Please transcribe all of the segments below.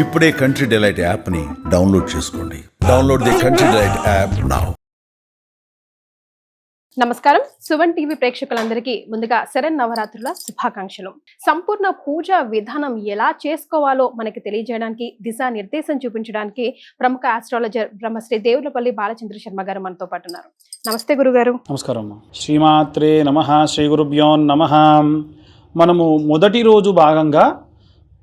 ఇప్పుడే country delight యాప్ని download చేసుకోండి. Download the country delight app now. నమస్కారం. సువన్ టీవీ ప్రేక్షకులందరికీ ముందుగా శరన్నవరాత్రుల శుభాకాంక్షలు. సంపూర్ణ పూజా విధానం ఎలా చేసుకోవాలో మనకి తెలియజేయడానికి, దిశానిర్దేశం చూపించడానికి ప్రముఖ ఆస్ట్రాలజర్ బ్రహ్మశ్రీ దేవులపల్లి బాలచంద్ర శర్మ గారు మనతో పాటు ఉన్నారు. నమస్తే గురుగారు. నమస్కారం. శ్రీమాత్రే నమః. శ్రీ గురుభ్యో నమః. మనము మొదటి రోజు భాగంగా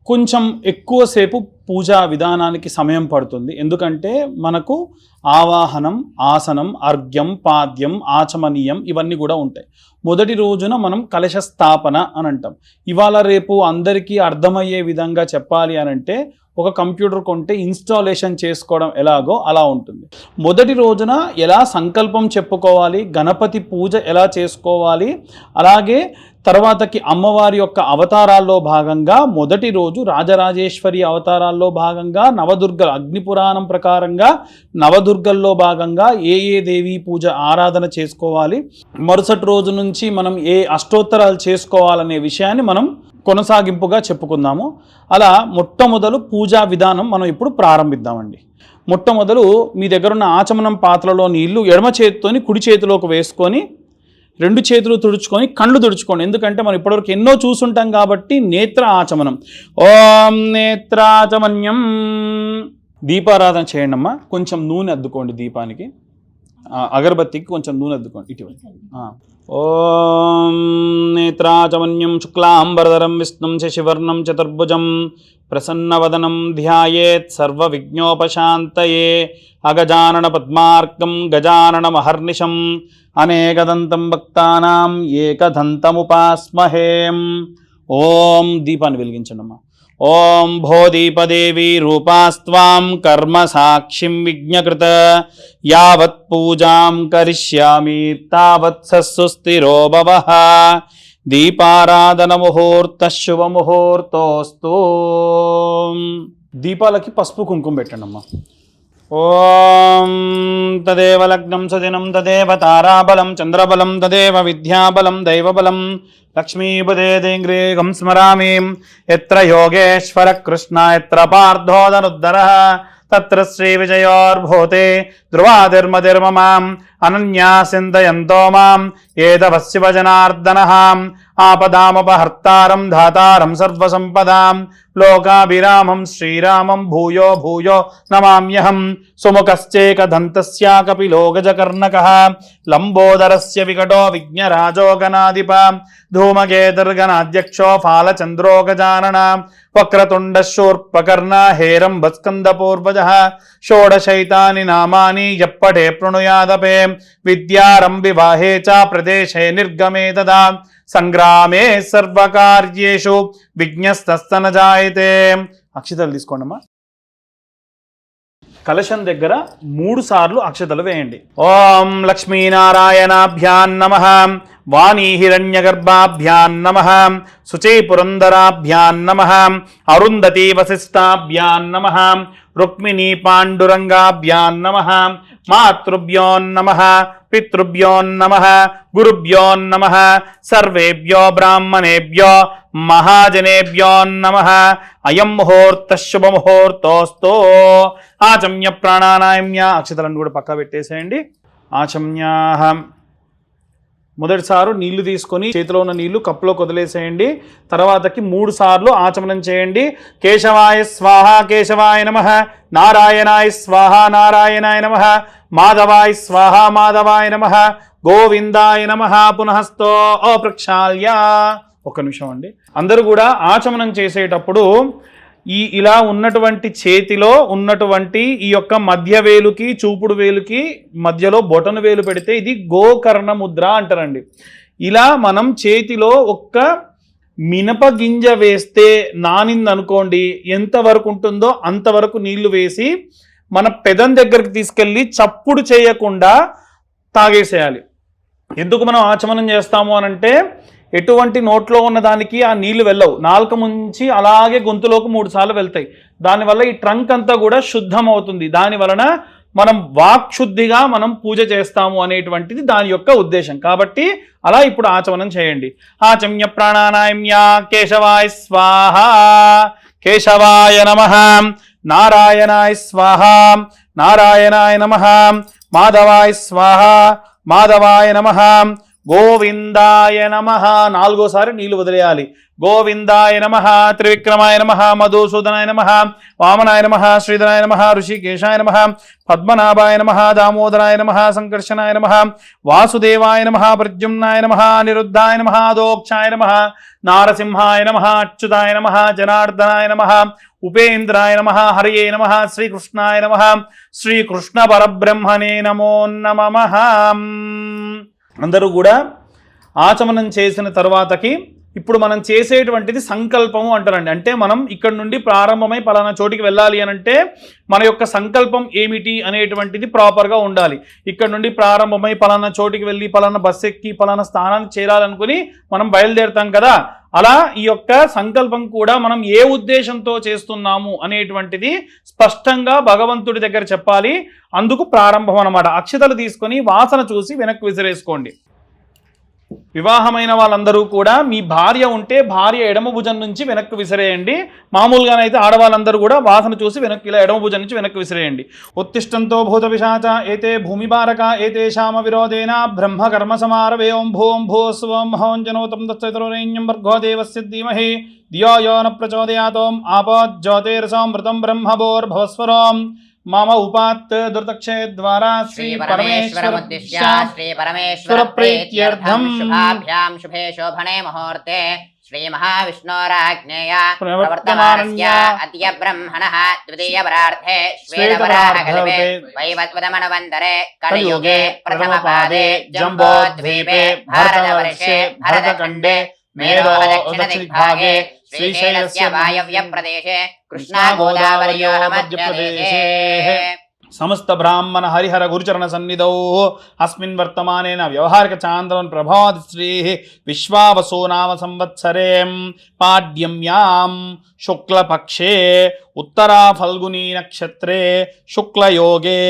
కొంచెం ఎక్కువసేపు పూజా విధానానికి సమయం పడుతుంది. ఎందుకంటే మనకు ఆవాహనం, ఆసనం, అర్ఘ్యం, పాద్యం, ఆచమనీయం ఇవన్నీ కూడా ఉంటాయి. మొదటి రోజున మనం కలశ స్థాపన అని అంటాం. ఇవాళ రేపు అందరికీ అర్థమయ్యే విధంగా చెప్పాలి అని అంటే ఒక కంప్యూటర్ కొంటే ఇన్స్టాలేషన్ చేసుకోవడం ఎలాగో అలా ఉంటుంది. మొదటి రోజున ఎలా సంకల్పం చెప్పుకోవాలి, గణపతి పూజ ఎలా చేసుకోవాలి, అలాగే తర్వాతకి అమ్మవారి యొక్క అవతారాల్లో భాగంగా మొదటి రోజు రాజరాజేశ్వరి అవతారాల్లో భాగంగా నవదుర్గలు, అగ్నిపురాణం ప్రకారంగా నవదుర్గల్లో భాగంగా ఏ దేవీ పూజ ఆరాధన చేసుకోవాలి, మరుసటి రోజు నుంచి మనం ఏ అష్టోత్తరాలు చేసుకోవాలనే విషయాన్ని మనం కొనసాగింపుగా చెప్పుకుందాము. అలా మొట్టమొదలు పూజా విధానం మనం ఇప్పుడు ప్రారంభిద్దామండి. మొట్టమొదలు మీ దగ్గర ఉన్న ఆచమనం పాత్రలో నీళ్లు ఎడమ చేతితోని కుడి చేతిలోకి వేసుకొని 2 చేతులు తుడుచుకొని కళ్ళు తుడుచుకోండి. ఎందుకంటే మనం ఇప్పటివరకు ఎన్నో చూసుంటాం కాబట్టి నేత్ర ఆచమనం. ఓం నేత్రాచమన్యం. దీపారాధన చేయండి అమ్మా. కొంచెం నూనె అద్దుకోండి దీపానికి, అగరబత్తికి కొంచెం నూనె అద్దుకోండి. ఇటీవల ఓం నేత్రాచమన్యం శుక్లాంబరధరం విష్ణుం శశివర్ణం చతుర్భుజం ప్రసన్నవదనం ధ్యాయేత్ సర్వ విఘ్నోపశాంతయే అగజానన పద్మార్కం గజాననమహర్నిశం అనేకదంతం భక్తానాం ఏకదంతముపాస్మహేం. ఓం దీపాన్ని వెలిగించండి అమ్మా. ఓం భోదీపదేవి రూపాస్త్వాం కర్మ సాక్షిం విజ్ఞకృత యావత్ పూజాం కరిష్యామి తావత్ సుస్థిరో భవః. దీపారాధన ముహూర్త శుభ ముహూర్తోస్తు. దీపాలకి పసుపు కుంకుమ పెట్టండి అమ్మా. ఓం తదేవ లగ్నం సదినం తదేవ తారాబలం చంద్రబలం తదేవ విద్యాబలం దైవబలం లక్ష్మీపదేంగ్రేగం స్మరామి. ఎత్ర యోగేశ్వర కృష్ణ ఎత్ర పార్థోదనుద్దరః తత్ర శ్రీ విజయోర్భూతే ధ్రువాదిర్మదిర్మమాం అనన్యాసింతయంతో మాం ఏదవశివ జనార్దనః. ఆపదామపహర్తారం ధాతారం సర్వసంపదాం లోకాభిరామం శ్రీరామం భూయో భూయో నమామ్యహం. సుముఖశ్చేకదంతస్య కపిలో గజకర్ణకః లంబోదరస్య వికటో విఘ్నరాజో గణాధిప ధూమకేతుర్గణాధ్యక్షో ఫాలచంద్రో గజానన వక్రతుండ శూర్పకర్ణ హేరంబస్కందపూర్వజః. షోడశైతాని నామాని యప్పఠే ప్రణుయాదపే విద్యారంభివాహే చ ప్రదేశే నిర్గమే తదా సంగ్రామే సర్వకార్యేషు విఘ్నస్తస్తన జాయతే. అక్షతలు తీసుకోండి అమ్మా. కలశం దగ్గర 3 సార్లు అక్షతలు వేయండి. ఓం లక్ష్మీనారాయణాభ్యాం నమః. వాణీ హిరణ్యగర్భాభ్యాం నమః. శుచీ పురందరాభ్యాం నమః. అరుంధతీ వశిష్టాభ్యాం నమః. రుక్మిణీ పాండురంగాభ్యాం నమః. మాతృభ్యో నమః. పితృభ్యో నమః. గురుభ్యో నమః. సర్వేభ్యో బ్రాహ్మణేభ్యో మహాజనేభ్యో నమః. అయం ముహూర్త శుభ ముహూర్తోస్తు. ఆచమ్య ప్రాణానాయమ్య. అక్షతలను కూడా పక్కా పెట్టేసేయండి. ఆచమ్యాహ. మొదటిసారి నీళ్లు తీసుకొని చేతిలో ఉన్న నీళ్లు కప్పులోకి వదిలేసేయండి. తర్వాతకి 3 సార్లు ఆచమనం చేయండి. కేశవాయ స్వాహ కేశవాయ నమః. నారాయణాయ స్వాహ నారాయణాయ నమః. మాధవాయ స్వాహ మాధవాయ నమః. గోవిందాయ నమః. పునఃస్థో ప్రక్షాళ్య. ఒక్క నిమిషం అండి. అందరూ కూడా ఆచమనం చేసేటప్పుడు ఇలా ఉన్నటువంటి చేతిలో ఉన్నటువంటి ఈ యొక్క మధ్య వేలుకి చూపుడు వేలుకి మధ్యలో బొటను వేలు పెడితే ఇది గోకర్ణ ముద్ర అంటారండి. ఇలా మనం చేతిలో ఒక్క మినప గింజ వేస్తే నానిందనుకోండి, ఎంతవరకు ఉంటుందో అంతవరకు నీళ్లు వేసి మన పెదం దగ్గరికి తీసుకెళ్ళి చప్పుడు చేయకుండా తాగేసేయాలి. ఎందుకు మనం ఆచమనం చేస్తాము అనంటే ఎటువంటి నోట్లో ఉన్న దానికి ఆ నీళ్లు వెళ్ళవు, నాలుక ముంచి అలాగే గొంతులోకి 3 సార్లు వెళ్తాయి. దానివల్ల ఈ ట్రంక్ అంతా కూడా శుద్ధం అవుతుంది. దాని వలన మనం వాక్శుద్ధిగా మనం పూజ చేస్తాము అనేటువంటిది దాని యొక్క ఉద్దేశం. కాబట్టి అలా ఇప్పుడు ఆచమనం చేయండి. ఆచమ్య ప్రాణానాయమ్య కేశవాయ స్వాహ కేశవాయ నమః, నారాయణాయ స్వాహ, నారాయణాయ నమః, మాధవాయ స్వాహ, మాధవాయ నమః, గోవిందాయ నమః. 4సారి నీళ్లు వదిలేయాలి. గోవిందాయ నమః, త్రివిక్రమాయ నమః, మధుసూదనాయ నమః, వామనాయ నమః, శ్రీధరాయ నమః, ఋషికేశాయ నమః, పద్మనాభాయ నమః, దామోదరాయ నమః, సంకర్షణాయ నమః, వాసుదేవాయ నమః, ప్రద్యుమ్నాయ నమః, అనిరుద్ధాయ నమః, దోక్షాయ నమః, నారసింహాయ నమః, అచ్యుతాయ నమః, జనార్దనాయ నమః, ఉపేంద్రాయ నమః, హరియే నమః, శ్రీకృష్ణాయ నమః, శ్రీకృష్ణ పరబ్రహ్మణే నమో నమః. అందరూ కూడా ఆచమనం చేసిన తర్వాతకి ఇప్పుడు మనం చేసేటువంటిది సంకల్పము అంటారండి. అంటే మనం ఇక్కడ నుండి ప్రారంభమై పలానా చోటికి వెళ్ళాలి అని అంటే మన యొక్క సంకల్పం ఏమిటి అనేటువంటిది ప్రాపర్గా ఉండాలి. ఇక్కడ నుండి ప్రారంభమై పలానా చోటికి వెళ్ళి పలానా బస్సు ఎక్కి పలానా స్థానానికి చేరాలనుకుని మనం బయలుదేరుతాం కదా, అలా ఈ యొక్క సంకల్పం కూడా మనం ఏ ఉద్దేశంతో చేస్తున్నాము అనేటువంటిది స్పష్టంగా భగవంతుడి దగ్గర చెప్పాలి. అందుకు ప్రారంభం అన్నమాట. అక్షతలు తీసుకొని వాసన చూసి వెనక్కి విసిరేసుకోండి. వివాహమైన వాళ్ళందరూ కూడా మీ భార్య ఉంటే భార్య ఎడమ భుజం నుంచి వెనక్కి విసిరేయండి. మామూలుగానైతే ఆడవాళ్ళందరూ కూడా వాసన చూసి వెనక్కి ఇలా ఎడమ భుజం నుంచి వెనక్కి విసిరేయండి. ఉత్తిష్టంతో భూత పిశాచ ఏతే భూమిభారక ఏతేషామ విరోధేన బ్రహ్మ కర్మ సమారవే ఓం భూం భూస్వం హోంజనోతం దత్తైతరోరేణ్యం భర్గో దేవస్య ధీమహి ధియో యో న ప్రచోదయాతోం ఆపజ్యోతిర్సమృతం బ్రహ్మభోర్భవస్వరం మమ ఉపాత్ దుర్దక్షే ద్వారా శ్రీ పరమేశ్వరముద్దిశ్య శ్రీ పరమేశ్వర ప్రీత్యర్థం శుభాభ్యాం శుభే శోభనే ముహూర్తే శ్రీ మహావిష్ణోరాజ్ఞేయ ప్రవర్తమానస్య అద్య బ్రహ్మణః ద్వితీయ పరార్థే శ్వేతవరాహకల్పే వైవస్వతమనువంతరే కలియుగే ప్రథమ పాదే జంబోద్వీపే భారతవర్షే భరతఖండే మేరో దక్షిణదిగ్భాగే శ్రీశైలస్య వాయవ్య ప్రదేశే కృష్ణా గోదావర్యోః మధ్యప్రదేశే సమస్త బ్రాహ్మణ హరిహర గురుచరణ సన్నిధౌ అస్మిన్ వర్తమానేన వ్యవహారిక చాంద్రవన్ ప్రభాత్ శ్రీ విశ్వావసో నామ సంవత్సరే పాడ్యమ్యాం శుక్లపక్షే ఉత్తరా ఫల్గునీ నక్షత్రే శుక్లయోగే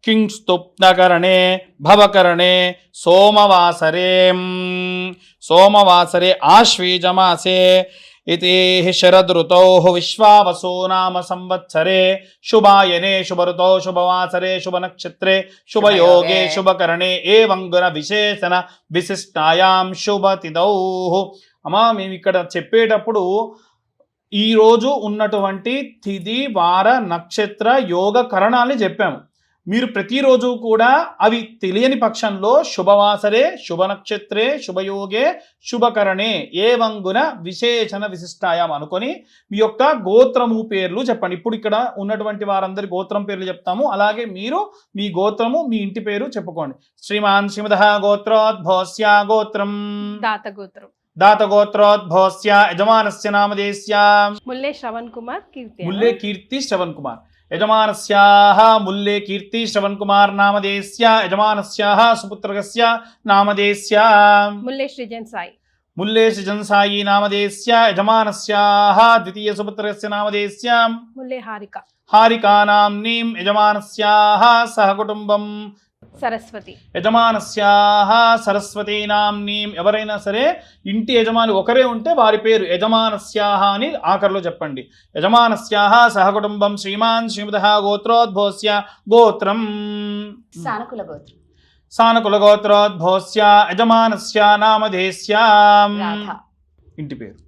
కింస్తుప్నకరణే భవకరణే సోమవాసరే ఆశ్వీజమాసే ఇతి శరదృతౌ విశ్వావసో నామ సంవత్సరే శుభాయనే శుభఋతౌ శుభవాసరే శుభనక్షత్రే శుభయోగే శుభకరణే ఏవం గుణ విశేషణ విశిష్టాయాం శుభతిథౌ. అమ్మా మేము ఇక్కడ చెప్పేటప్పుడు ఈరోజు ఉన్నటువంటి తిథి వార నక్షత్ర యోగ కరణాన్ని చెప్పాము. మీరు ప్రతిరోజు కూడా అవి తెలియని పక్షంలో శుభవాసరే శుభనక్షత్రే శుభయోగే శుభకరణే ఏవంగున విశేషణ విశిష్టాయం అనుకొని మీ యొక్క గోత్రము పేర్లు చెప్పండి. ఇప్పుడు ఇక్కడ ఉన్నటువంటి వారందరి గోత్రం పేర్లు చెప్తాము. అలాగే మీరు మీ గోత్రము మీ ఇంటి పేరు చెప్పుకోండి. శ్రీమాన్ శ్రీమదః గోత్రోద్భవస్య గోత్రం దాతగోత్రోద్భవస్య యజమానస్య నామధేస్య ముల్లే శ్రవణ్ కుమార్ కీర్తి ముల్లే కీర్తి శ్రవణ్ కుమార్ యజమానస్యాః ముల్లే కీర్తి శ్రవణ్ కుమార్ నామధేస్య యజమానస్యాః సుపుత్రకస్య నామధేస్య ముల్లే సృజన్ సాయి ముల్లే సృజన్ సాయి నామధేస్య యజమానస్యాః ద్వితీయ సుపుత్రకస్య నామధేస్య ముల్లే హారిక హారికా నామ్నీం యజమానస్యాః సహ కుటుంబం సరస్వతి యజమానస్యాః సరస్వతీ నామ్నీం. ఎవరైనా సరే ఇంటి యజమాని ఒకరే ఉంటే వారి పేరు యజమానస్యాః అని ఆఖరిలో చెప్పండి. యజమానస్యాః సహ కుటుంబం శ్రీమాన్ శ్రీమదః గోత్రోద్భవస్య గోత్రం సానుకుల గోత్రోద్భవస్య యజమానస్య నామధేస్య ఇంటి పేరు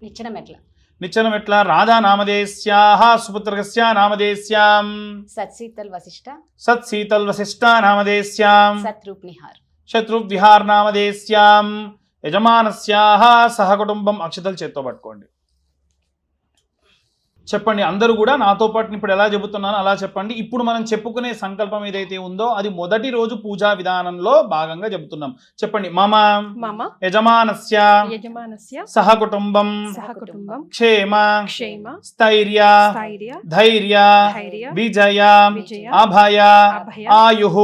నిచ్చనమెట్ల రాధా నామధేస్యాః సుపుత్రకస్య నామధేస్య సత్శీతల్ వశిష్ట నామధేస్య శత్రువిహార్ నామధేస్య యజమానస్యాః సహ కుటుంబం. అక్షతలు చేత్తో పట్టుకోండి. చెప్పండి అందరూ కూడా నాతో పాటు ఇప్పుడు ఎలా చెబుతున్నానో అలా చెప్పండి. ఇప్పుడు మనం చెప్పుకునే సంకల్పం ఏదైతే ఉందో అది మొదటి రోజు పూజా విధానంలో భాగంగా చెబుతున్నాం. చెప్పండి. మమ యజమానస్య సహ కుటుంబం క్షేమ స్థైర్య ధైర్య విజయ అభయ ఆయుః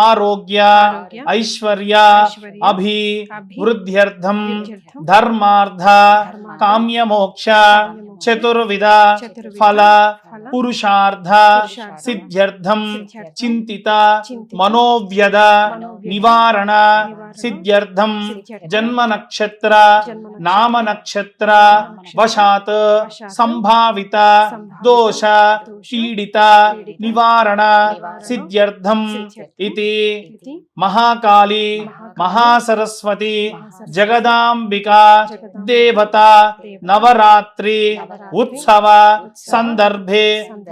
ఆరోగ్య ఐశ్వర్య అభివృద్ధ్యర్థం ధర్మార్థ కామ్యమోక్ష చతుర్విధ ఫల పురుషార్థ సిద్ధ్యర్థం చింతిత మనోవ్యద నివారణ సిద్ధ్యర్థం జన్మ నక్షత్ర నామ నక్షత్ర వశాత్ సంభావిత దోష పీడిత నివారణ సిద్ధ్యర్థం ఇతి మహాకాళీ మహాసరస్వతి జగదాంబికా దేవత నవరాత్రి ఉత్సవ సందర్భే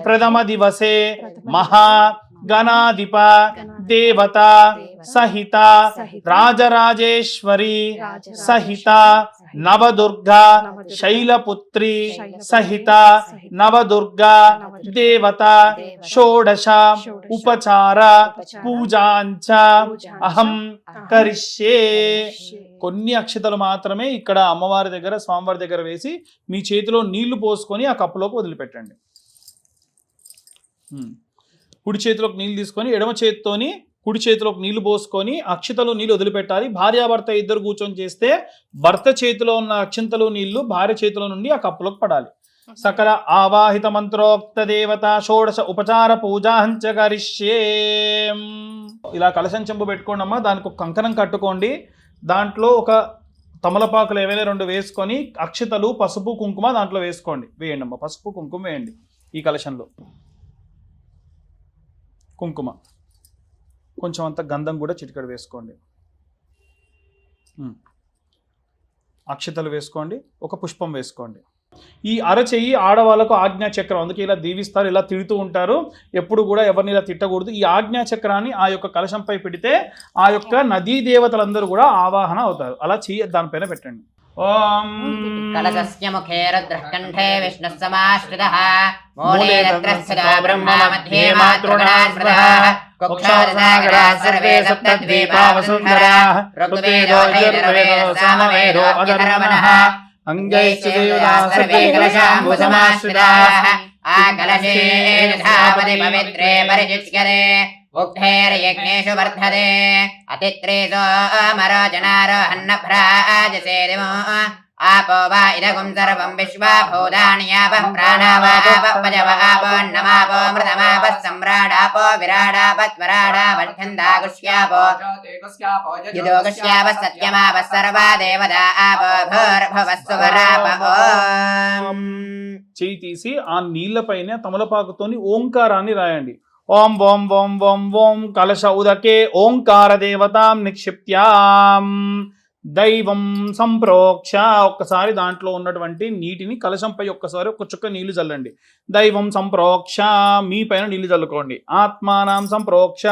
ప్రథమ దివసే మహా గణాధిప దేవత సహిత రాజరాజేశ్వరి సహిత నవదుర్గా శైలపుత్రి సహిత నవదుర్గా దేవత షోడశ ఉపచార పూజాంచ అహం కరిష్యే. కొన్ని అక్షతలు మాత్రమే ఇక్కడ అమ్మవారి దగ్గర స్వామివారి దగ్గర వేసి మీ చేతిలో నీళ్లు పోసుకొని ఆ కప్పులోకి వదిలిపెట్టండి. కుడి చేతిలోకి నీళ్లు తీసుకొని ఎడమ చేతితోని కుడి చేతిలోకి నీళ్లు పోసుకొని అక్షతలు నీళ్లు వదిలిపెట్టాలి. భార్యాభర్త ఇద్దరు కూర్చొని చేస్తే భర్త చేతిలో ఉన్న అక్షంతలు నీళ్లు భార్య చేతిలో నుండి ఆ కప్పులోకి పడాలి. సకల ఆవాహిత మంత్రోక్త దేవత షోడశ ఉపచార పూజాంచ కరిష్యే. ఇలా కలశం చెంబు పెట్టుకోండి అమ్మా. దానికి ఒక కంకణం కట్టుకోండి. దాంట్లో ఒక తమలపాకులు ఏవైనా 2 వేసుకొని అక్షతలు పసుపు కుంకుమ దాంట్లో వేయండి అమ్మా. పసుపు కుంకుమ వేయండి ఈ కలశంలో. కుంకుమ కొంచెం అంత గంధం కూడా చిటికెడు వేసుకోండి. అక్షతలు వేసుకోండి. ఒక పుష్పం వేసుకోండి. ఈ అరచెయ్యి ఆడవాళ్ళకు ఆజ్ఞా చక్రం, అందుకే ఇలా దీవిస్తారు, ఇలా తిడుతూ ఉంటారు. ఎప్పుడు కూడా ఎవరిని ఇలా తిట్టకూడదు. ఈ ఆజ్ఞా చక్రాన్ని ఆ యొక్క కలశంపై పెడితే ఆ యొక్క నదీ దేవతలందరూ కూడా ఆవాహన అవుతారు. అలా దానిపైన పెట్టండి. ఓం కలశస్య ముఖే రుద్రః కంఠే విష్ణుః సమాశ్రితః మూలే తత్రస్థితా బ్రహ్మ మధ్యే మాతృగణాః స్మృతః కుక్షాదిసాగరాः సర్వే సప్తద్వీపా వసుంధరాः ఋగ్వేదో యజుర్వేదో సామవేదో అథర్వణः అంగైశ్చ దేవతాः సర్వే కలశాంబు సమాశ్రితాः ఆ కలశే యథాపతి పవిత్రే పరిచిత్యతే ఉక్తైర్యజ్ఞేషు వర్ధతే అతిత్రేసో అమరోజనారోహన్నభ్రాజసేదిమో आपो वा इदगुं सर्वं विश्वाभूतान्यापः प्राणावापपजवापो नमापो मृतमापः सम्राडापो विराडापत्वराडापच्छन्दागुष्यापो युदोगुष्यापः सत्यमापः सर्वा देवता आपो भूर्भुवस्सुवरापो. చేయి తీసి ఆ నీళ్లపైన తమలపాకుతోని ఓంకారాన్ని రాయండి. ఓం ఓం ఓం ఓం ఓం కలశ ఉదకే ఓంకార దేవతాం నిక్షిప్త్యాం దైవం సంప్రోక్ష. ఒక్కసారి దాంట్లో ఉన్నటువంటి నీటిని కలశంపై ఒక్కసారి ఒక చుక్క నీళ్లు చల్లండి. దైవం సంప్రోక్ష, మీ పైన నీళ్లు చల్లుకోండి. ఆత్మానం సంప్రోక్ష,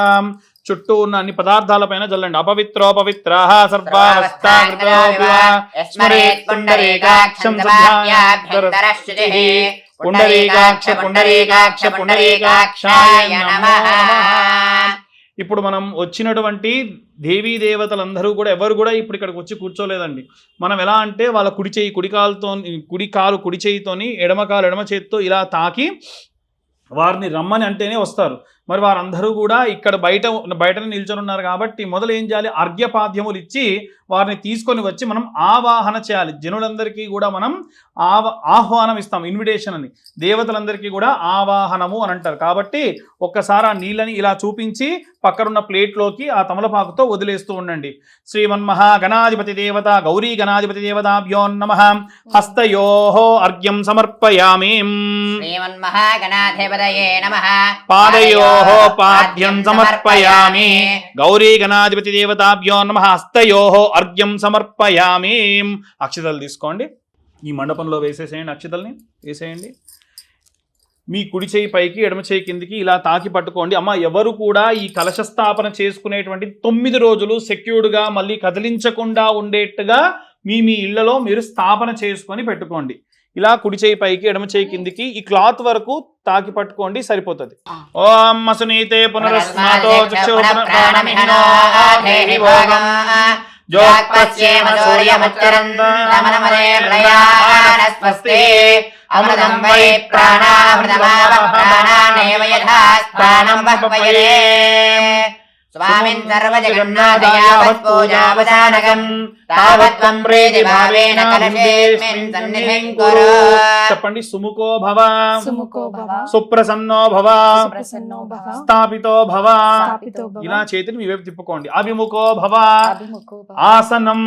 చుట్టూ ఉన్న అన్ని పదార్థాల పైన చల్లండి. అపవిత్రోపవిత్ర పుండరీకాక్ష పుండరీకాక్ష పుండరీకాక్షాయ నమః. ఇప్పుడు మనం వచ్చినటువంటి దేవీ దేవతలందరూ కూడా ఎవరు కూడా ఇప్పుడు ఇక్కడికి వచ్చి కూర్చోలేదండి. మనం ఎలా అంటే వాళ్ళ కుడి చేయి కుడి కాలు కుడి చేయితోని ఎడమ కాలు ఎడమ చేతితో ఇలా తాకి వారిని రమ్మని అంటేనే వస్తారు. మరి వారందరూ కూడా ఇక్కడ బయటనే నిల్చొని ఉన్నారు కాబట్టి మొదలు ఏం చేయాలి, అర్ఘ్యపాద్యములు ఇచ్చి వారిని తీసుకొని వచ్చి మనం ఆవాహన చేయాలి. జనులందరికీ కూడా మనం ఆహ్వానం ఇస్తాం, ఇన్విటేషన్ అని. దేవతలందరికీ కూడా ఆవాహనము అని అంటారు. కాబట్టి ఒక్కసారి ఆ నీళ్ళని ఇలా చూపించి పక్కనున్న ప్లేట్లోకి ఆ తమలపాకుతో వదిలేస్తూ ఉండండి. శ్రీమన్మహా గణాధిపతి దేవత గౌరీ గణాధిపతి దేవతాభ్యో నమః. హస్తయోః అర్ఘ్యం సమర్పయామి. శ్రీమన్మహా గణాధిపతయే నమః. పాదయోః పాద్యం సమర్పయామి. గౌరీ గణాధిపతి దేవతాభ్యో నమః. హస్తయోః అర్ఘ్యం సమర్పయామి. అక్షతలు తీసుకోండి, ఈ మండపంలో వేసేసేయండి. అక్షతల్ని వేసేయండి. మీ కుడి చేయి పైకి ఎడమ చేయి కిందికి ఇలా తాకి పట్టుకోండి. అమ్మ ఎవరు కూడా ఈ కలశ స్థాపన చేసుకునేటువంటి 9 రోజులు సెక్యూర్డ్గా మళ్ళీ కదిలించకుండా ఉండేట్టుగా మీ ఇళ్లలో మీరు స్థాపన చేసుకొని పెట్టుకోండి. ఇలా కుడి చేయి పైకి ఎడమ చేయి కిందికి ఈ క్లాత్ వరకు తాకి పట్టుకోండి, సరిపోతుంది. ఓం అసునీతే పునరస్మాతో చక్షుప్రాణమిహినో ఆధేహి భోగం జ్యోత్పశ్యేమ సూర్యముచ్చరంతమనమదే ప్రయాణస్వస్తి అమృతం వై ప్రాణామృతమావ ప్రాణానేవ యథా స్థానం బహ్వయే స్వామిన్ సర్వజగన్నాథయావత్ పూజావసానకం తావత్వం ప్రీతి భావేన కలశేస్మిన్ సన్నిధిం కురు. చెప్పండి. సుముఖో భవ, సుముఖో భవ, సుప్రసన్నో భవ, సుప్రసన్నో భవ, స్థాపితో భవ. స్థాపితో భవ, ఇలా చేతిని మీ వైపు తిప్పుకోండి. అభిముఖో భవ, అభిముఖో భవ, ఆసనం ఆసనం,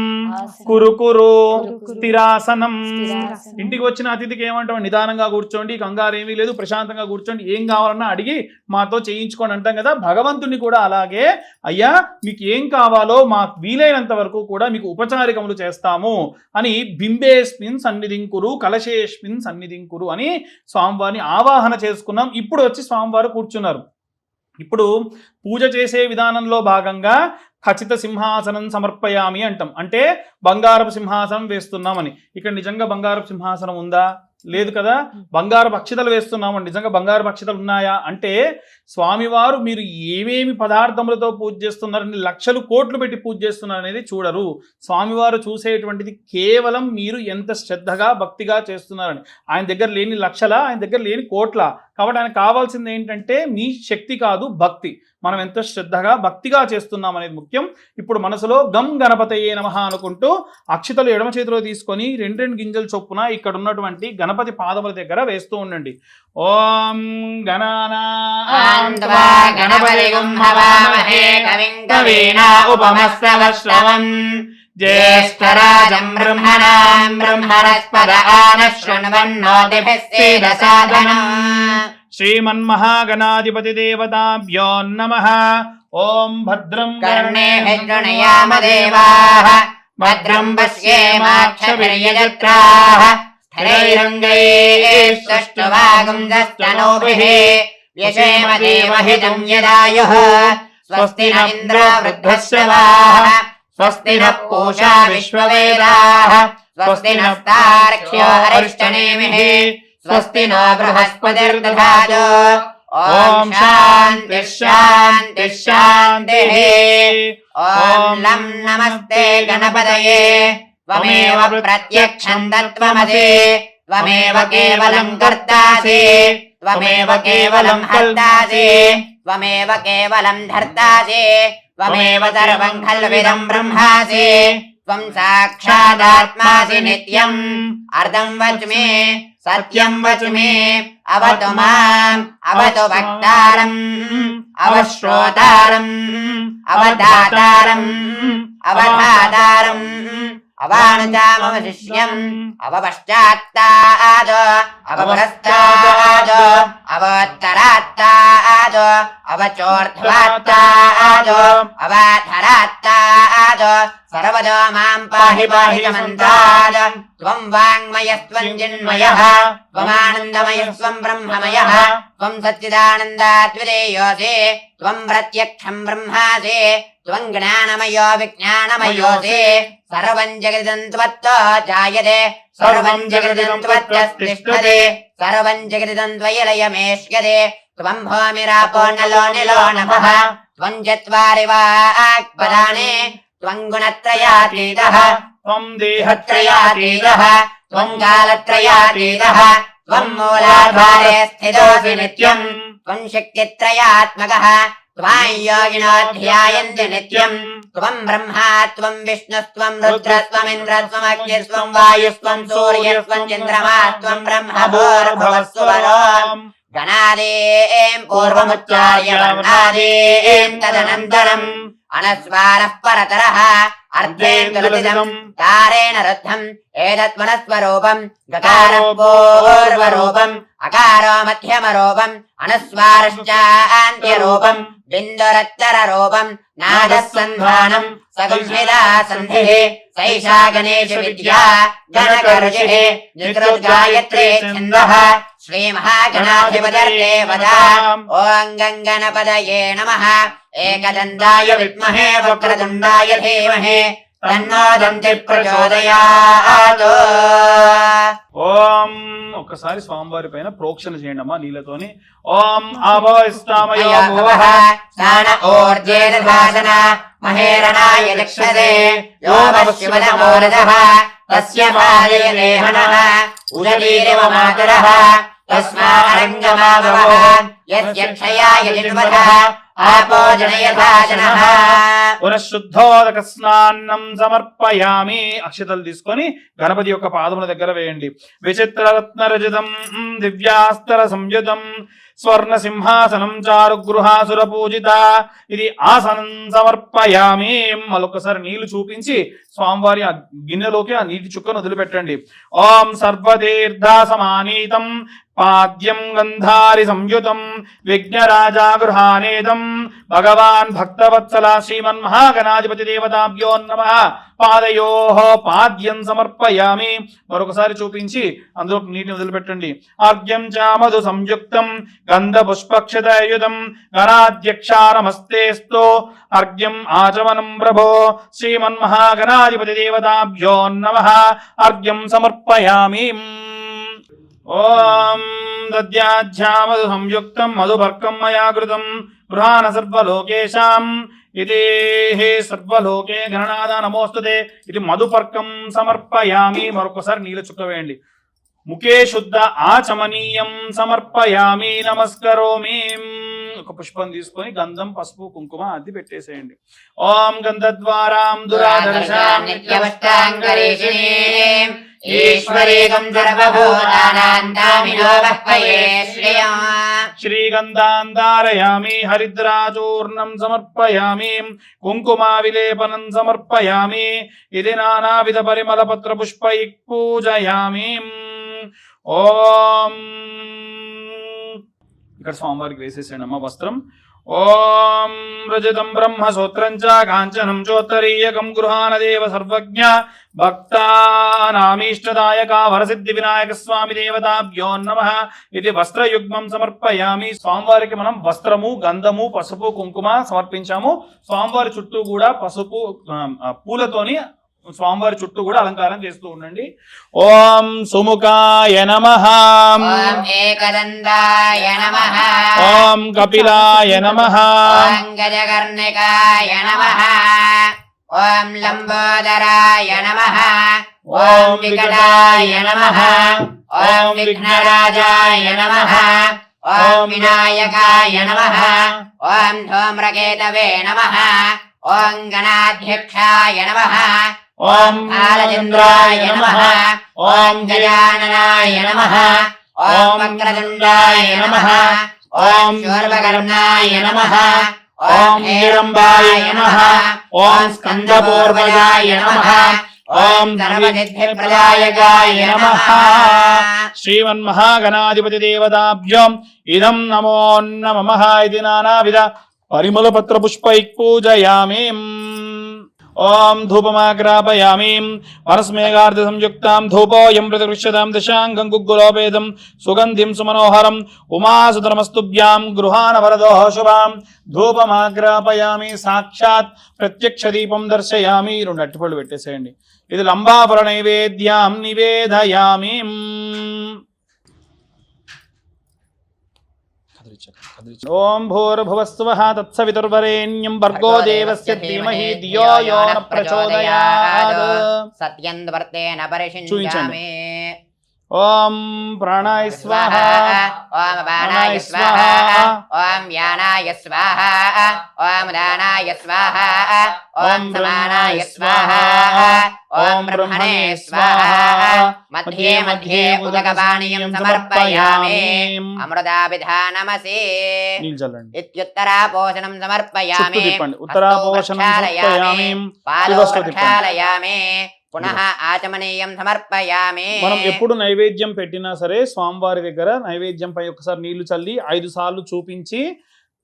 కురు కురు, కురు, స్థిరాసనం. స్థిరాసనం. ఇంటికి వచ్చిన అతిథికి ఏమంటాం? నిదానంగా కూర్చోండి, కంగారు ఏమీ లేదు, ప్రశాంతంగా కూర్చోండి, ఏం కావాలన్నా అడిగి మాతో చేయించుకోండి అంటాం కదా. భగవంతుని కూడా అలాగే, అయ్యా మీకు ఏం కావాలో మాకు వీలైనంత వరకు కూడా మీకు ఉపచారికములు చేస్తాము అని బింబేస్మిన్ సన్నిధింకురు కలశేస్మిన్ సన్నిధింకురు అని స్వామివారిని ఆవాహన చేసుకున్నాం. ఇప్పుడు వచ్చి స్వామివారు కూర్చున్నారు. ఇప్పుడు పూజ చేసే విధానంలో భాగంగా ఖచ్చిత సింహాసనం సమర్పయామి అంటాం. అంటే బంగారపు సింహాసనం వేస్తున్నామని. ఇక్కడ నిజంగా బంగారపు సింహాసనం ఉందా? లేదు కదా. బంగారపు అక్షతలు వేస్తున్నామని. నిజంగా బంగారపు అక్షతలు ఉన్నాయా అంటే స్వామివారు మీరు ఏమేమి పదార్థములతో పూజ చేస్తున్నారని లక్షలు కోట్లు పెట్టి పూజ చేస్తున్నారు అనేది చూడరు. స్వామివారు చూసేటువంటిది కేవలం మీరు ఎంత శ్రద్ధగా భక్తిగా చేస్తున్నారని. ఆయన దగ్గర లేని లక్షల, ఆయన దగ్గర లేని కోట్ల. కాబట్టి ఆయన కావాల్సింది ఏంటంటే మీ శక్తి కాదు, భక్తి. మనం ఎంత శ్రద్ధగా భక్తిగా చేస్తున్నాం అనేది ముఖ్యం. ఇప్పుడు మనసులో గం గణపతయే నమః అనుకుంటూ అక్షతలు ఎడమ చేతిలో తీసుకొని రెండు గింజల చొప్పున ఇక్కడ ఉన్నటువంటి గణపతి పాదముల దగ్గర వేస్తూ ఉండండి. ఓం గణపతిం హవామహే కవిం కవీనా ఉపమశ్రవశ్రవం జ్యేష్ఠరాజం బ్రహ్మణాం బ్రహ్మణస్పద ఆనః శృణ్వన్నోతిభిः సేదసాదనం. శ్రీమన్మహాగణాధిపతి దేవతాభ్యో నమః. ఓం భద్రం కర్ణేభిः శృణుయామ దేవాः భద్రం పశ్యేమాక్షభిర్యజత్రాः స్థిరైరంగైः సుష్ఠువాగుంసస్తనూభిः వ్యశేమ దేవహితం యదాయుః. స్వస్తి న ఇంద్రో వృద్ధశ్రవాः స్వస్తి నః పూషా విశ్వవేదాः స్వస్తి నస్తార్క్ష్యో అరిష్టనేమిః స్వస్తి నో బృహస్పతిర్దధాతు. ఓం శాంతి శాంతి శాంతిః. ఓం లం నమస్తే గణపతయే త్వమేవ ప్రత్యక్షం తత్వమసి త్వమేవ కేవలం కర్తాసి త్వమేవ కేవలం హర్తాసి త్వమేవ కేవలం ధర్తాసి త్వమేవ సర్వం ఖల్విదం బ్రహ్మాసి త్వం సాక్షాదాత్మాసి నిత్యం. అర్ధం వచ్మి సత్యం వచ్మి అవతు మాం అవతు భక్తారం అవశ్రోతారం అవధాతారం అవధాతారం అవానుజామమ శిష్యం అవపశ్చాత్తాద్ అవపురస్తాద్ అవోత్తరాత్తాద్ అవచోర్ధ్వాత్తాద్ అవాధరాత్తాద్ సర్వదో మాం పాహి పాహి చమంతాద్. త్వం వాంగ్మయస్త్వం చిన్మయః త్వమానందమయస్త్వం బ్రహ్మమయః త్వం సచ్చిదానందాద్వితీయోసి త్వం ప్రత్యక్షం బ్రహ్మాసి త్వం జ్ఞానమయో విజ్ఞానమయోసి. సర్వం జగదిదం త్వత్తో జాయతే సర్వం జగదిదం త్వత్తిష్టతే సర్వం జగదిదం త్వయలయమేష్యతే. త్వం భూమిరాపో నలో నిలో నభః త్వం చత్వారి వాక్పదాని త్వం గుణత్రయాతీతః త్వం దేహత్రయాతీతః త్వం కాలత్రయాతీతః త్వం మూలాధారే స్థితోసి నిత్యం త్వం శక్తిత్రయాత్మకః త్వాం యోగినో ధ్యాయంతి నిత్యం. త్వం బ్రహ్మా త్వం విష్ణుస్త్వం రుద్రస్త్వమింద్రస్త్వమగ్నిస్త్వం వాయుస్త్వం సూర్యస్త్వం చంద్రమా త్వం బ్రహ్మ భూర్భువస్సువరోం. గణాదేం పూర్వముచ్చార్య వర్ణాదేం తదనంతరం అనస్వారః పరతరః అర్ధేందులతిదం కారేణ రుద్ధం ఏతత్మనస్వరూపం గకారం పూర్వరూపం అకారో మధ్యమరూపం అనుస్వారశ్చాన్త్యరూపం బిందురత్తరరూపం నాదస్సంధానం సగుంహితా సంధిః సైషా గణేశ విద్యా గణకర్షిః నికృద్గాయత్రీ ఛందః శ్రీమహాగణాధిపతిర్దేవతా. ఓం గంగణపతయే నమః. ఏకదంతాయ విద్మహే వక్రతుండాయ ధీమహి తన్నో దంతి ప్రచోదయాత్. ఓం ఒక్కసారి స్వామివారి పైన ప్రోక్షణ చేయండి అమ్మా నీళ్ళతోని. ఓం ఆభవిస్తామయో భువః స్నాన ఊర్జేదధాసన మహేరణాయ దక్షతే యో వశివదమోరదః తస్య పాదయతే హనః ఉదలీరివ మాతరః తస్మారంగమావహ యస్య క్షయాయ జిన్వధః आपो जनयथा जनः పునఃశుద్ధోదక స్నానం సమర్పయామి. అక్షతలు తీసుకొని గణపతి యొక్క పాదముల దగ్గర వేయండి. విచిత్ర రత్న రజితం దివ్యాస్తర సంయుతం స్వర్ణ సింహాసనం చారు గృహాసుర పూజిత. ఇది ఆసనం సమర్పయామి. మరొకసారి నీళ్లు చూపించి స్వామివారి ఆ గిన్నెలోకి ఆ నీటి చుక్కను వదిలిపెట్టండి. ఓం సర్వతీర్థ సమానీతం పాద్యం గంధారి సంయుతం విఘ్నరాజా గృహానేదం భగవాన్ భక్తవత్సల శ్రీమన్మహాగణాధిపతి దేవతాభ్యో నమః. పాదయోః పాద్యం సమర్పయామి. మరొకసారి చూపించి అందులో నీటిని వదిలిపెట్టండి. ఆర్ఘ్యం చ మధు సంయుక్తం గంధ పుష్పక్షతయుతం గణాధ్యక్షారమస్తేస్తో అర్ఘ్యం ఆచమనం ప్రభో శ్రీమన్మహాగణాధిపతి దేవతాభ్యో నమః. అర్ఘ్యం సమర్పయామి. ఓం దద్యాధ్యామధు సంయుక్తం మధుపర్కం మయా కృతం గృహాన సర్వలోకేశాం ఇది సర్వలోకే గణనాద నమోస్తుతే. ఇది మధుపర్కం సమర్పయామి. మరొకసారి నీళ్ళ చుక్క వేయండి. ముఖే శుద్ధ ఆచమనీయం సమర్పయామి నమస్కరోమి. ఒక పుష్పం తీసుకొని గంధం పసుపు కుంకుమ అది పెట్టేసేయండి. ఓం గంధద్వారాం దురాదర్శాం నిత్యవష్టాంగరీషిణీం ఈశ్వరీకం సర్వభూతానాం వహ్వయే శ్రియం శ్రీగంధాంధారయామి. హరిద్రాచూర్ణం సమర్పయామి. కుంకుమా విలేపనం సమర్పయామి. ఇది నానావిధ పరిమళ పత్ర పుష్పై పూజయామి. ఓం ఇక్కడ స్వామివారికి వేసేసాడు అమ్మ వస్త్రం. ఓం రజతం బ్రహ్మసూత్రం చ కాంచనం చోత్తరీయకం గృహానదేవ సర్వజ్ఞ భక్తానామీష్టదాయక వరసిద్ధి వినాయక స్వామి దేవతాభ్యో నమః. ఇది వస్త్రయుగ్మం సమర్పయామి. స్వామివారికి మనం వస్త్రము గంధము పసుపు కుంకుమ సమర్పించాము. స్వామివారి చుట్టూ కూడా పసుపు పూలతోని స్వామివారి చుట్టూ కూడా అలంకారం చేస్తూ ఉండండి. ఓం సుముఖాయ నమః. ఓం ఏకదంతాయ నమః. ఓం కపిలాయ నమః. ఓం గజకర్ణికాయ నమః. ఓం లంబోదరాయ నమః. ఓం వికటాయ నమః. ఓం విఘ్నరాజాయ నమః. ఓం వినాయకాయ నమః. ఓం ధూమ్రకేతవే నమః. ఓం గణాధ్యక్షాయ నమః. ఓం కాలచంద్రాయ నమః. ఓం గజాననాయ నమః. ఓం వక్రతుండాయ నమః. ఓం శూర్పకర్ణాయ నమః. ఓం హేరంబాయ నమః. ఓం స్కందపూర్వజాయ నమః. ఓం సర్వసిద్ధిప్రదాయకాయ నమః. శ్రీమన్మహాగణాధిపతి దేవతాభ్యం ఇదం నమో నమః. ఇది నానావిధ పరిమళ పత్ర పుష్పై పూజయామి. ఓం ధూపమాగ్రాపయామి. పరస్మేఘార్ధ సంయుక్తాం ధూపోయం ప్రతిగృహ్యతాం దశాంగం గుగ్గులోపేతం సుగంధిం సుమనోహరం ఉమాసుతనమస్తుభ్యాం గృహాన వరదోః శుభాం. ధూపమాగ్రాపయామి. సాక్షాత్ ప్రత్యక్ష దీపం దర్శయామి. 2 అట్టిపళ్ళు పెట్టేసేయండి. ఇది లంబాపుర నైవేద్యాం నివేదయామి. ఓం భూర్భువస్సువః తత్సవితుర్వరేణ్యం భర్గో దేవస్య ధీమహి ధియో యో న ప్రచోదయాత్. సత్యంవర్తేన పరిషించామి. ఓం ప్రాణాయ స్వాహ. ఓం బాణాయ స్వాహ. ఓం వ్యానాయ స్వాహ. ఓం దానాయ స్వాహ. ఓం సమానాయ స్వాహ. ఓం బ్రహ్మణే స్వాహ. మధ్యే మధ్యే ఉదకపానీయం సమర్పయామి. అమృతాభిధానమసి ఇత్యుత్తరాపోషణం సమర్పయామి. ఉత్తరాపోషణం సమర్పయామి. పాదోక్షాళయామి. పునః ఆచమనీయం సమర్పయామి. మనం ఎప్పుడు నైవేద్యం పెట్టినా సరే స్వామివారి దగ్గర నైవేద్యం పై ఒకసారి నీళ్లు చల్లి 5 సార్లు చూపించి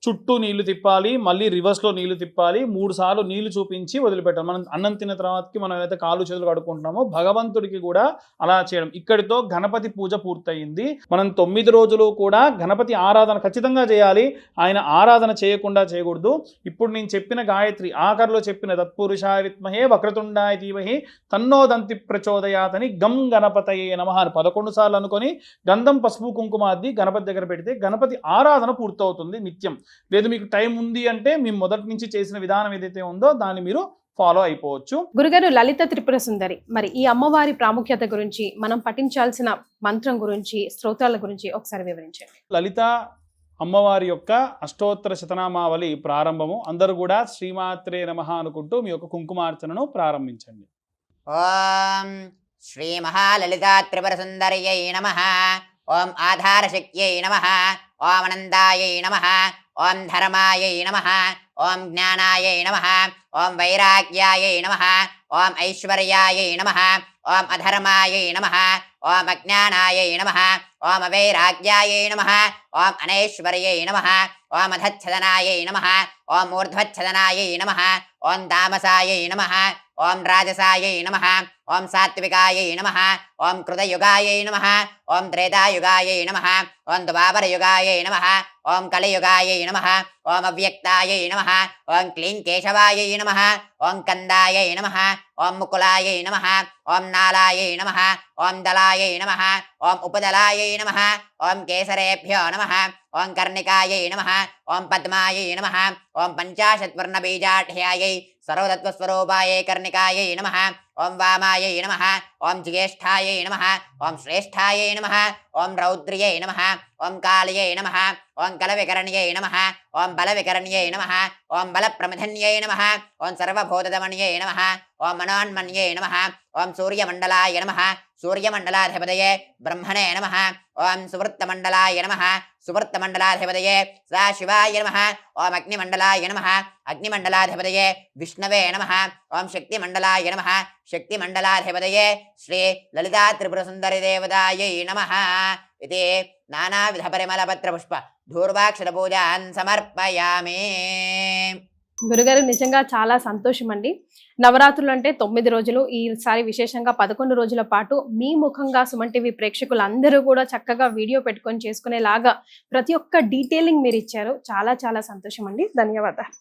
చుట్టూ నీళ్లు తిప్పాలి. మళ్ళీ రివర్స్ లో నీళ్లు తిప్పాలి. 3 సార్లు నీళ్లు చూపించి వదిలిపెట్టాలి. మనం అన్నం తిన్న తర్వాతకి మనం ఏదైతే కాళ్ళు చేతులు కడుక్కుంటున్నామో భగవంతుడికి కూడా అలా చేయడం. ఇక్కడితో గణపతి పూజ పూర్తయింది. మనం 9 రోజులు కూడా గణపతి ఆరాధన ఖచ్చితంగా చేయాలి. ఆయన ఆరాధన చేయకుండా చేయకూడదు. ఇప్పుడు నేను చెప్పిన గాయత్రి ఆఖరిలో చెప్పిన తత్పురుషాయ విద్మహే వక్రతుండాయ ధీమహి తన్నో దంతి ప్రచోదయాతని గం గణపతయే నమః అని 11 సార్లు అనుకొని గంధం పసుపు కుంకుమ అద్ది గణపతి దగ్గర పెడితే గణపతి ఆరాధన పూర్తవుతుంది నిత్యం. లేదు మీకు టైం ఉంది అంటే మీ మొదటి నుంచి చేసిన విధానం ఏదైతే ఉందో దాన్ని మీరు ఫాలో అయిపోవచ్చు. గురుగారు, లలిత త్రిపుర సుందరి, మరి ఈ అమ్మవారి ప్రాముఖ్యత గురించి, మనం పఠించాల్సిన మంత్రం గురించి, స్తోత్రాల గురించి ఒకసారి వివరించండి. లలిత అమ్మవారి యొక్క అష్టోత్తర శతనామావళి ప్రారంభము. అందరూ కూడా శ్రీమాత్రే నమః అనుకుంటూ మీ యొక్క కుంకుమార్చనను ప్రారంభించండి. ఓం శ్రీ మహాలలితా త్రిపుర సుందర్యై నమః. ఓం ఆధారశక్త్యై నమః. ఓం అనందాయై నమః. ఓం ధర్మాయై నమః. ఓం జ్ఞానాయై నమః. ఓం వైరాగ్యాయై నమః. ఓం ఐశ్వర్యాయై నమః. ఓం అధర్మాయై నమః. ఓం అజ్ఞానాయై నమః. ఓం అవైరాగ్యాయై నమః. ఓం అనైశ్వర్యై నమః. ఓం అధచ్ఛదనాయై నమః. ఓం ఊర్ధ్వచ్ఛదనాయై నమః. ఓం తామసాయై నమః. ఓం రాజసాయై నమః. ఓం సాత్వికాయై నమః. ఓం కృతయుగాయై నమః. ఓం త్రేతాయుగాయై నమః. ఓం ద్వాపరయుగాయై నమః. ఓం కలియుగాయై నమః. ఓం అవ్యక్తాయై నమః. ఓం క్లీం కేశవాయై నమః. ఓం కందాయై నమః. ఓం ముకులాయై నమః. ఓం నాలాయై నమః. ఓం దళాయై నమః. ఓం ఉపదళాయై నమః. ఓం కేసరేభ్యో నమః. ఓం కర్ణికాయై నమః. ఓం పద్మాయై నమః. ఓం పంచాశత్వర్ణబీజాఢ్యాయై సర్వతత్వస్వరూపాయై కర్ణికాయై నమః. ఓం వామాయై నమః. ఓం జ్యేష్ఠాయై నమః. ఓం శ్రేష్ఠాయై నమః. ఓం రౌద్ర్యై నమః. ఓం కాళయై నమః. ఓం కలవికరణ్యై నమః. ఓం బలవికరణ్యై నమః. ఓం బలప్రమథన్యై నమః. ఓం సర్వభూతదమన్యై నమః. ఓం మనోన్మన్యై నమః. ఓం సూర్యమండలాయ నమః. సూర్యమండలాధిపతయే బ్రహ్మణే నమః. ఓం సువృత్తమండలాయ నమః. సువృత్తమండలాధిపతయే సదాశివాయ నమః. ఓం అగ్నిమండలాయ నమః. అగ్నిమండలాధిపతయే విష్ణవే నమః. ఓం శక్తిమండలాయ నమః. శక్తిమండలాధిపతయే శ్రీ లలితా త్రిపుర సుందరి దేవతాయై నమః. ఇది నానావిధ పరిమళ పత్ర పుష్ప ధూర్వాక్షర పూజాన్ సమర్పయామి. గురుగారు నిజంగా చాలా సంతోషం అండి. నవరాత్రులు అంటే 9 రోజులు, ఈసారి విశేషంగా 11 రోజుల పాటు మీ ముఖంగా సుమన్ టీవీ ప్రేక్షకులందరూ కూడా చక్కగా వీడియో పెట్టుకొని చేసుకునేలాగా ప్రతి ఒక్క డీటెయిలింగ్ మీరు ఇచ్చారు. చాలా చాలా సంతోషం అండి. ధన్యవాదాలు.